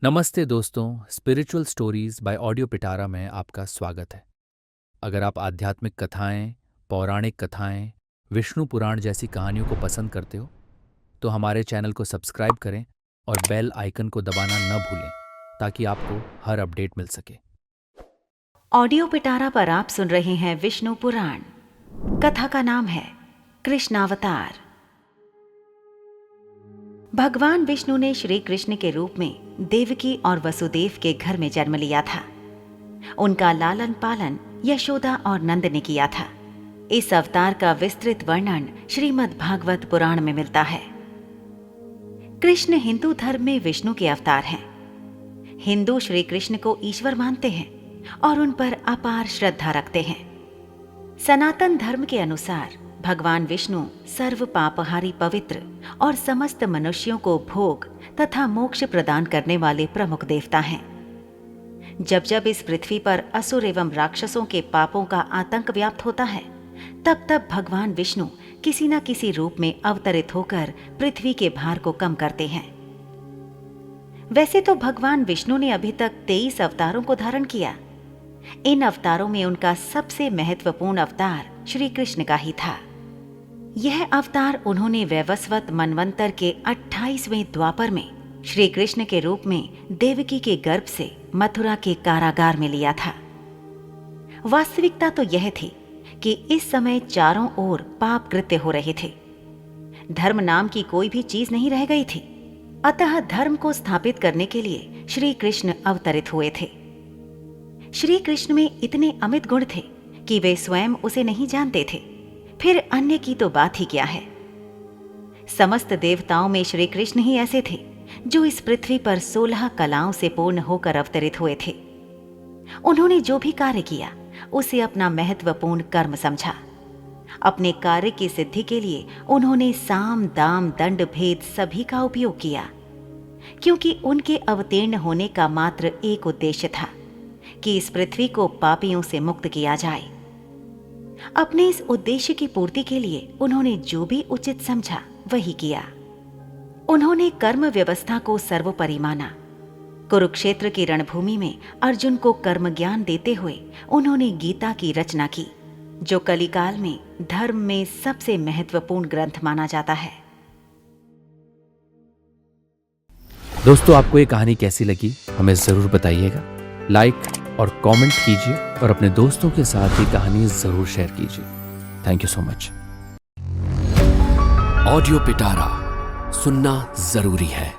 नमस्ते दोस्तों, spiritual stories bye audio पिटारा में आपका स्वागत है। अगर आप आध्यात्मिक कथाएं, पौराणिक कथाएं, विष्णु पुराण जैसी कहानियों को पसंद करते हो, तो हमारे चैनल को सब्सक्राइब करें और बेल आइकन को दबाना न भूलें ताकि आपको हर अपडेट मिल सके। ऑडियो पिटारा पर आप सुन रहे हैं विष्णु पुराण। कथा का नाम है कृष्णावतार। भगवान विष्णु ने श्री कृष्ण के रूप में देवकी और वसुदेव के घर में जन्म लिया था। उनका लालन पालन यशोदा और नंद ने किया था। इस अवतार का विस्तृत वर्णन श्रीमद् भागवत पुराण में मिलता है। कृष्ण हिंदू धर्म में विष्णु के अवतार हैं। हिंदू श्री कृष्ण को ईश्वर मानते हैं और उन पर अपार श्रद्धा रखते हैं। सनातन धर्म के अनुसार भगवान विष्णु सर्व पापहारी पवित्र और समस्त मनुष्यों को भोग तथा मोक्ष प्रदान करने वाले प्रमुख देवता हैं। जब जब इस पृथ्वी पर असुर एवं राक्षसों के पापों का आतंक व्याप्त होता है, तब तब भगवान विष्णु किसी न किसी रूप में अवतरित होकर पृथ्वी के भार को कम करते हैं। वैसे तो भगवान विष्णु ने अभी तक 23 अवतारों को धारण किया। इन अवतारों में उनका सबसे महत्वपूर्ण अवतार श्री कृष्ण का ही था। यह अवतार उन्होंने वैवस्वत मनवंतर के 28वें द्वापर में श्री कृष्ण के रूप में देवकी के गर्भ से मथुरा के कारागार में लिया था। वास्तविकता तो यह थी कि इस समय चारों ओर पाप कृत्य हो रहे थे। धर्म नाम की कोई भी चीज नहीं रह गई थी। अतः धर्म को स्थापित करने के लिए श्री कृष्ण अवतरित हुए थे। श्री कृष्ण में इतने अमित गुण थे कि वे स्वयं उसे नहीं जानते थे, फिर अन्य की तो बात ही क्या है। समस्त देवताओं में श्री कृष्ण ही ऐसे थे जो इस पृथ्वी पर 16 कलाओं से पूर्ण होकर अवतरित हुए थे। उन्होंने जो भी कार्य किया उसे अपना महत्वपूर्ण कर्म समझा। अपने कार्य की सिद्धि के लिए उन्होंने साम दाम दंड भेद सभी का उपयोग किया, क्योंकि उनके अवतीर्ण होने का मात्र एक उद्देश्य था कि इस पृथ्वी को पापियों से मुक्त किया जाए। अपने इस उद्देश्य की पूर्ति के लिए उन्होंने जो भी उचित समझा वही किया। उन्होंने कर्म व्यवस्था को सर्वोपरि माना। कुरुक्षेत्र की रणभूमि में अर्जुन को कर्म ज्ञान देते हुए उन्होंने गीता की रचना की, जो कलिकाल में धर्म में सबसे महत्वपूर्ण ग्रंथ माना जाता है। दोस्तों, आपको ये कहानी कैसी लगी हमें ज़रूर बताइएगा। लाइक और कमेंट कीजिए और अपने दोस्तों के साथ ये कहानी ज़रूर शेयर कीजिए। Thank you so much. Audio पिटारा सुनना जरूरी है।